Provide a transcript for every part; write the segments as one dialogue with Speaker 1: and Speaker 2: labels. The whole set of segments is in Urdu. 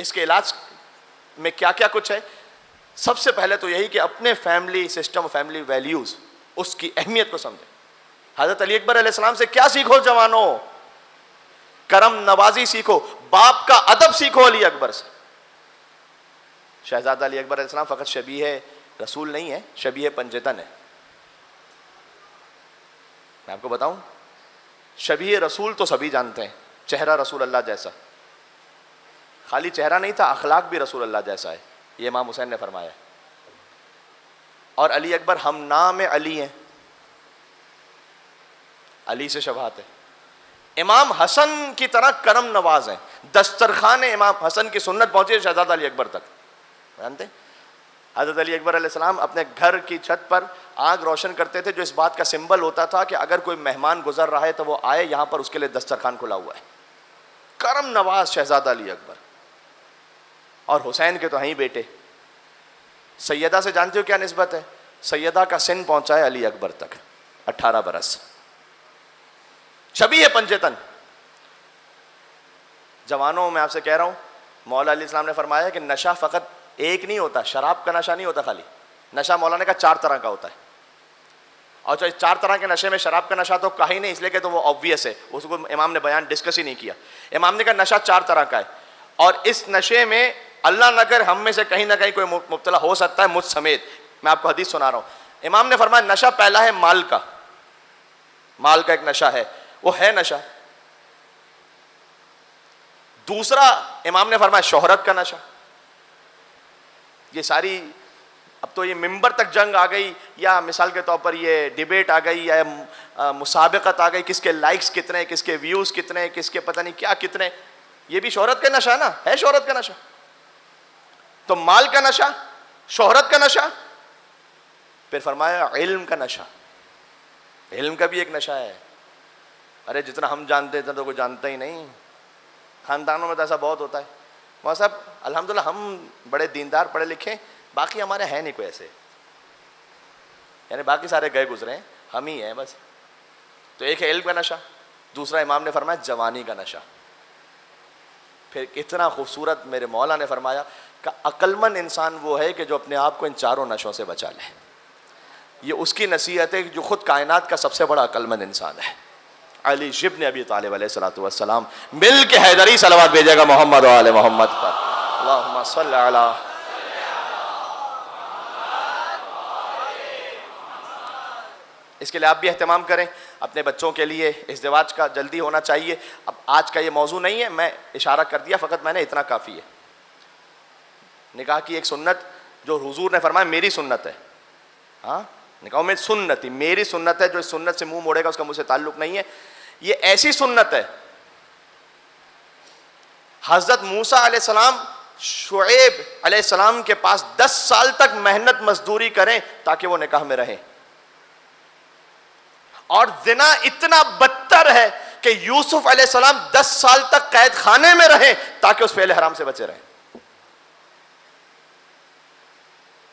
Speaker 1: اس کے علاج میں کیا کیا کچھ ہے؟ سب سے پہلے تو یہی کہ اپنے فیملی سسٹم، فیملی ویلیوز، اس کی اہمیت کو سمجھیں. حضرت علی اکبر علیہ السلام سے کیا سیکھو جوانوں؟ کرم نوازی سیکھو، باپ کا ادب سیکھو علی اکبر سے. شہزادہ علی اکبر علیہ السلام فقط شبیہ رسول نہیں ہے، شبیہ پنجتن ہے. میں آپ کو بتاؤں، شبیہ رسول تو سبھی جانتے ہیں، چہرہ رسول اللہ جیسا. خالی چہرہ نہیں تھا، اخلاق بھی رسول اللہ جیسا ہے، یہ امام حسین نے فرمایا. اور علی اکبر ہم نام علی ہیں، علی سے شباہت ہے. امام حسن کی طرح کرم نواز ہیں. دسترخوان امام حسن کی سنت پہنچی ہے شہزادہ علی اکبر تک. جانتے ہیں حضرت علی اکبر علیہ السلام اپنے گھر کی چھت پر آگ روشن کرتے تھے، جو اس بات کا سمبل ہوتا تھا کہ اگر کوئی مہمان گزر رہا ہے تو وہ آئے، یہاں پر اس کے لیے دسترخوان کھلا ہوا ہے. کرم نواز شہزادہ علی اکبر. اور حسین کے تو ہیں ہی بیٹے. سیدہ سے جانتے ہو کیا نسبت ہے؟ سیدہ کا سن پہنچا ہے علی اکبر تک، 18 برس. شبیہ پنجتن. جوانوں میں آپ سے کہہ رہا ہوں، مولا علیہ السلام نے فرمایا کہ نشہ فقط ایک نہیں ہوتا، شراب کا نشہ نہیں ہوتا خالی. نشہ مولانا کا 4 طرح کا ہوتا ہے. اور جو 4 طرح کے نشے میں شراب کا نشہ تو کہا ہی نہیں، اس لیے کہ تو وہ آبویس ہے، اس کو امام نے بیان ڈسکس ہی نہیں کیا. امام نے کہا نشہ 4 طرح کا ہے، اور اس نشے میں اللہ نہ کرے ہم میں سے کہیں نہ کہیں کوئی مبتلا ہو سکتا ہے، مجھ سمیت. میں آپ کو حدیث سنا رہا ہوں. امام نے فرمایا نشہ پہلا ہے مال کا. مال کا ایک نشہ ہے، وہ ہے نشہ. دوسرا امام نے فرمایا شہرت کا نشہ. یہ ساری اب تو یہ ممبر تک جنگ آ گئی، یا مثال کے طور پر یہ ڈیبیٹ آ گئی، یا مسابقت آ گئی، کس کے لائکس کتنے، کس کے ویوز کتنے، کس کے پتہ نہیں کیا کتنے. یہ بھی شہرت کا نشہ نا، ہے شہرت کا نشہ. تو مال کا نشہ، شہرت کا نشہ، پھر فرمایا علم کا نشہ. علم کا بھی ایک نشہ ہے. ارے جتنا ہم جانتے اتنا تو کوئی جانتا ہی نہیں. خاندانوں میں تو ایسا بہت ہوتا ہے. وہاں صاحب الحمدللہ ہم بڑے دیندار پڑھے لکھے، باقی ہمارے ہیں نہیں کوئی ایسے، یعنی باقی سارے گئے گزرے ہیں، ہم ہی ہیں بس. تو ایک ہے علم کا نشہ، دوسرا امام نے فرمایا جوانی کا نشہ. پھر اتنا خوبصورت میرے مولا نے فرمایا کہ عقل مند انسان وہ ہے کہ جو اپنے آپ کو ان 4 نشوں سے بچا لے. یہ اس کی نصیحت ہے جو خود کائنات کا سب سے بڑا عقل مند انسان ہے. علی ابن ابی طالب علیہ الصلوۃ والسلام. مل کے حیدری صلوات بھیجے گا محمد و آل محمد پر. اللہم صل علی. اس کے لیے آپ بھی اہتمام کریں اپنے بچوں کے لیے. ازدواج کا جلدی ہونا چاہیے. اب آج کا یہ موضوع نہیں ہے، میں اشارہ کر دیا فقط، میں نے اتنا کافی ہے. نکاح کی ایک سنت جو حضور نے فرمایا میری سنت ہے. ہاں، نکاح میں سنت، میری سنت ہے. جو اس سنت سے منہ موڑے گا اس کا مجھ سے تعلق نہیں ہے. یہ ایسی سنت ہے، حضرت موسیٰ علیہ السلام شعیب علیہ السلام کے پاس 10 سال تک محنت مزدوری کریں تاکہ وہ نکاح میں رہیں. اور زنا اتنا بدتر ہے کہ یوسف علیہ السلام 10 سال تک قید خانے میں رہیں تاکہ اس فعل حرام سے بچے رہیں.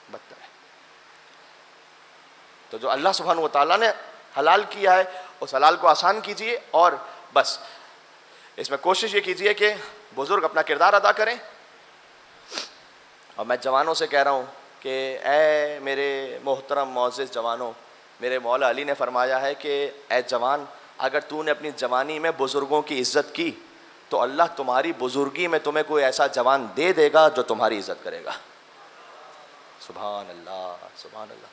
Speaker 1: بدتر ہے. تو جو اللہ سبحانہ و تعالیٰ نے حلال کیا ہے اس حلال کو آسان کیجئے، اور بس اس میں کوشش یہ کیجئے کہ بزرگ اپنا کردار ادا کریں. اور میں جوانوں سے کہہ رہا ہوں کہ اے میرے محترم معزز جوانوں، میرے مولا علی نے فرمایا ہے کہ اے جوان، اگر تو نے اپنی جوانی میں بزرگوں کی عزت کی تو اللہ تمہاری بزرگی میں تمہیں کوئی ایسا جوان دے دے گا جو تمہاری عزت کرے گا. سبحان اللہ، سبحان اللہ.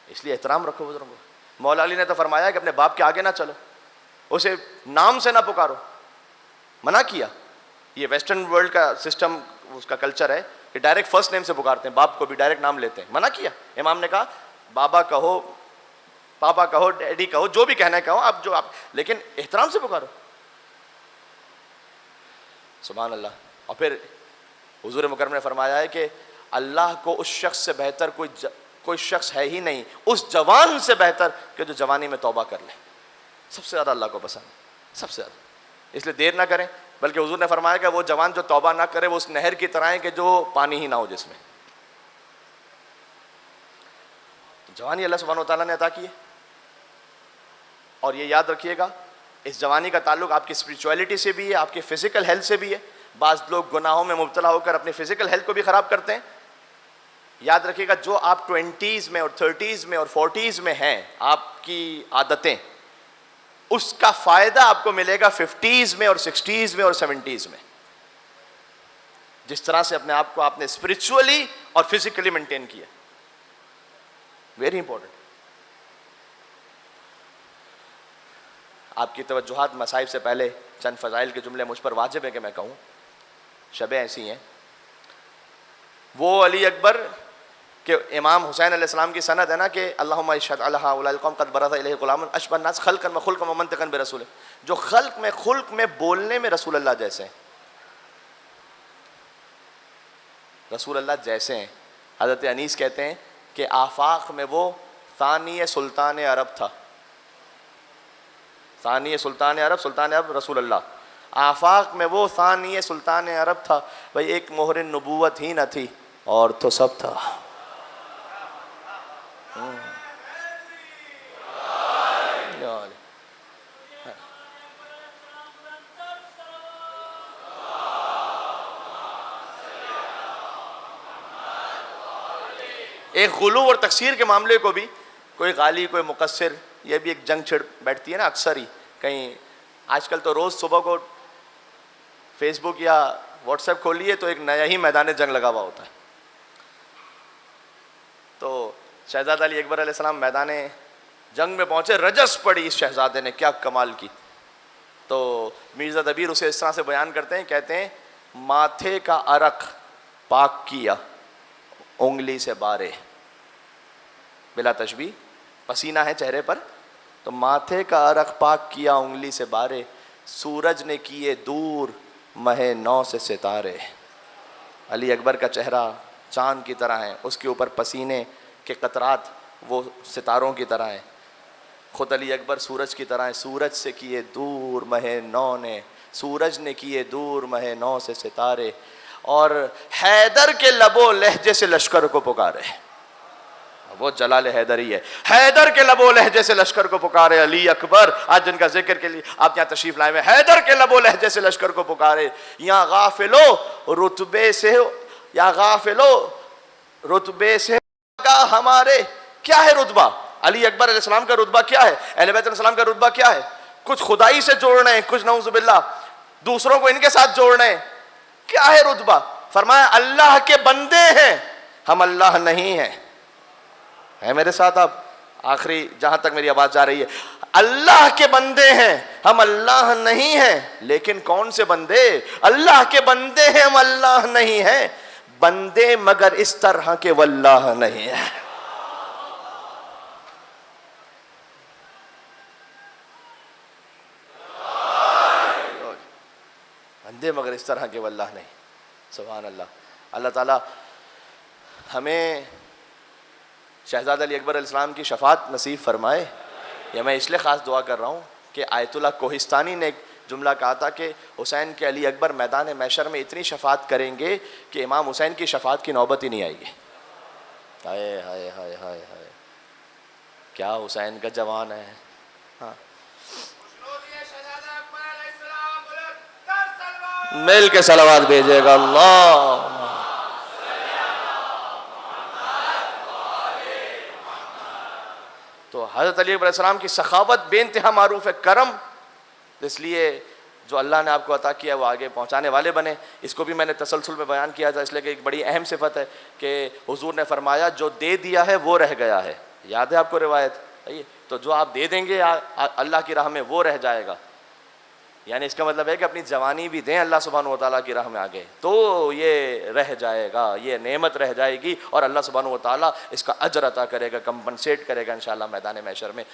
Speaker 1: اس لیے احترام رکھو بزرگوں کو. مولا علی نے تو فرمایا کہ اپنے باپ کے آگے نہ چلو، اسے نام سے نہ پکارو، منع کیا. یہ ویسٹرن ورلڈ کا سسٹم، اس کا کلچر ہے کہ ڈائریکٹ فرسٹ نیم سے پکارتے ہیں، باپ کو بھی ڈائریکٹ نام لیتے ہیں. منع کیا. امام نے کہا بابا کہو، پاپا کہو، ڈیڈی کہو، جو بھی کہنا ہے کہو آپ، جو آپ، لیکن احترام سے پکارو. سبحان اللہ. اور پھر حضور مکرم نے فرمایا ہے کہ اللہ کو اس شخص سے بہتر کوئی شخص ہے ہی نہیں، اس جوان سے بہتر کہ جو جوانی میں توبہ کر لے. سب سے زیادہ اللہ کو پسند، سب سے زیادہ. اس لیے دیر نہ کریں، بلکہ حضور نے فرمایا کہ وہ جوان جو توبہ نہ کرے وہ اس نہر کی طرح ہے کہ جو پانی ہی نہ ہو جس میں. جوانی اللہ سبحانہ و تعالیٰ نے عطا کی ہے. اور یہ یاد رکھیے گا اس جوانی کا تعلق آپ کی اسپریچولیٹی سے بھی ہے، آپ کی فزیکل ہیلتھ سے بھی ہے. بعض لوگ گناہوں میں مبتلا ہو کر اپنی فزیکل ہیلتھ کو بھی خراب کرتے ہیں. یاد رکھیے گا جو آپ 20s میں اور 30s میں اور 40s میں ہیں آپ کی عادتیں, اس کا فائدہ آپ کو ملے گا 50s میں اور 60s میں اور 70s میں, جس طرح سے اپنے آپ کو آپ نے اسپرچولی اور فزیکلی مینٹین کیا. Very important. آپ کی توجہات مصائب سے پہلے چند فضائل کے جملے مجھ پر واجب ہے کہ میں کہوں. شبیں ایسی ہیں, وہ علی اکبر کہ امام حسین علیہ السلام کی سند ہے نا کہ اللہم اشہد علی ہؤلاء القوم قد برز الیہ غلام اشبہ الناس خلقا وخلقا ومنطقا برسول, جو خلق میں بولنے میں رسول اللہ جیسے ہیں, رسول اللہ جیسے ہیں. حضرت انیس کہتے ہیں کہ آفاق میں وہ ثانی سلطان عرب تھا. ثانی سلطان عرب رسول اللہ. آفاق میں وہ ثانی سلطان عرب تھا. بھئی ایک مہر نبوت ہی نہ تھی اور تو سب تھا. ایک غلو اور تقصیر کے معاملے کو بھی کوئی غالی کوئی مقصر, یہ بھی ایک جنگ چھڑ بیٹھتی ہے نا اکثر ہی کہیں. آج کل تو روز صبح کو فیس بک یا واٹس ایپ کھولیے تو ایک نیا ہی میدان جنگ لگا ہوا ہوتا ہے. تو شہزادہ علی اکبر علیہ السلام میدان جنگ میں پہنچے, رجس پڑی اس شہزادے نے, کیا کمال کی. تو مرزا دبیر اسے اس طرح سے بیان کرتے ہیں, کہتے ہیں ماتھے کا عرق پاک کیا انگلی سے بارے, بلا تشبیہ پسینہ ہے چہرے پر, تو ماتھے کا عرق پاک کیا انگلی سے بارے, سورج نے کیے دور مہ نو سے ستارے. علی اکبر کا چہرہ چاند کی طرح ہے, اس کے اوپر پسینے کے قطرات وہ ستاروں کی طرح ہیں. خود علی اکبر سورج کی طرح ہے, سورج سے کیے دور مہ نو نے, سورج نے کیے دور مہ نو سے ستارے, اور حیدر کے لب و لہجے سے لشکر کو پکارے. وہ جلال حیدری ہے, حیدر کے لب و لہجے سے لشکر کو پکارے. علی اکبر آج جن کا ذکر کے لیے آپ یہاں تشریف لائے ہوئے, حیدر کے لب و لہجے سے لشکر کو پکارے. یا غافلو رتبے سے, یا غافلو رتبے سے کا ہمارے, کیا ہے رتبہ علی اکبر علیہ السلام کا؟ رتبہ کیا ہے؟ اہل بیت علیہ السلام کا رتبہ کیا ہے؟ کچھ خدائی سے جوڑنا ہے, کچھ نعوذ باللہ دوسروں کو ان کے ساتھ جوڑنا ہے. کیا ہے رتبہ؟ فرمایا اللہ کے بندے ہیں, ہم اللہ نہیں ہیں. ہے میرے ساتھ آپ؟ آخری جہاں تک میری آواز جا رہی ہے, اللہ کے بندے ہیں ہم اللہ نہیں ہیں. لیکن کون سے بندے؟ اللہ کے بندے ہیں ہم اللہ نہیں ہیں, بندے مگر اس طرح کے واللہ نہیں ہیں. بندے مگر اس طرح کے واللہ نہیں. سبحان اللہ. اللہ تعالیٰ ہمیں شہزادہ علی اکبر علیہ السلام کی شفاعت نصیب فرمائے. یا میں اس لیے خاص دعا کر رہا ہوں کہ آیت اللہ کوہستانی نے ایک جملہ کہا تھا کہ حسین کے علی اکبر میدان محشر میں اتنی شفاعت کریں گے کہ امام حسین کی شفاعت کی نوبت ہی نہیں آئے گی. ہائے ہائے ہائے ہائے ہائے, کیا حسین کا جوان ہے. ہاں مل کے صلوات بھیجے گا. اللہ تو حضرت علی علیہ السلام کی سخاوت بے انتہا معروف ہے, کرم, اس لیے جو اللہ نے آپ کو عطا کیا وہ آگے پہنچانے والے بنے. اس کو بھی میں نے تسلسل میں بیان کیا تھا, اس لیے کہ ایک بڑی اہم صفت ہے کہ حضور نے فرمایا جو دے دیا ہے وہ رہ گیا ہے. یاد ہے آپ کو روایت؟ تو جو آپ دے دیں گے اللہ کی راہ میں وہ رہ جائے گا. یعنی اس کا مطلب ہے کہ اپنی جوانی بھی دیں اللہ سبحانہ و تعالیٰ کی راہ میں آگے, تو یہ رہ جائے گا, یہ نعمت رہ جائے گی, اور اللہ سبحانہ و تعالیٰ اس کا اجر عطا کرے گا, کمپنسیٹ کرے گا انشاءاللہ میدان محشر میں.